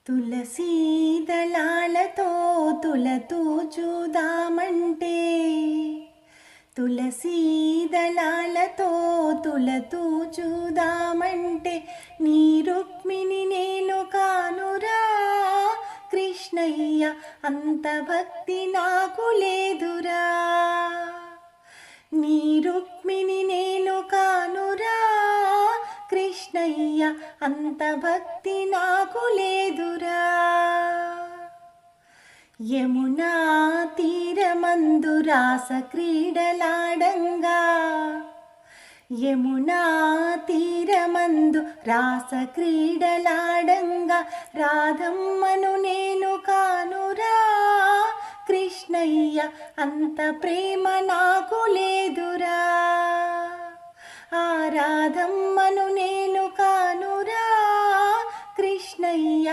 తులసీ దళాలతో తులతూచుదామంటే తులసీ దళాలతో తులతూచుదామంటే నీ రుక్మిణి నేను కానురా కృష్ణయ్య, అంత భక్తి నాకు లేదురా. నీ రుక్మిణి నేను కానురా కృష్ణయ్య, అంత భక్తి నాకు లేదురా. యమునా తీరమందు రాస క్రీడలాడంగా యమునా తీరమందు రాస క్రీడలాడంగా రాధమ్మను నేను కానురా కృష్ణయ్య, అంత ప్రేమ నాకు లేదురా. ఆ రాధమ్మను నేను కానురా కృష్ణయ్య,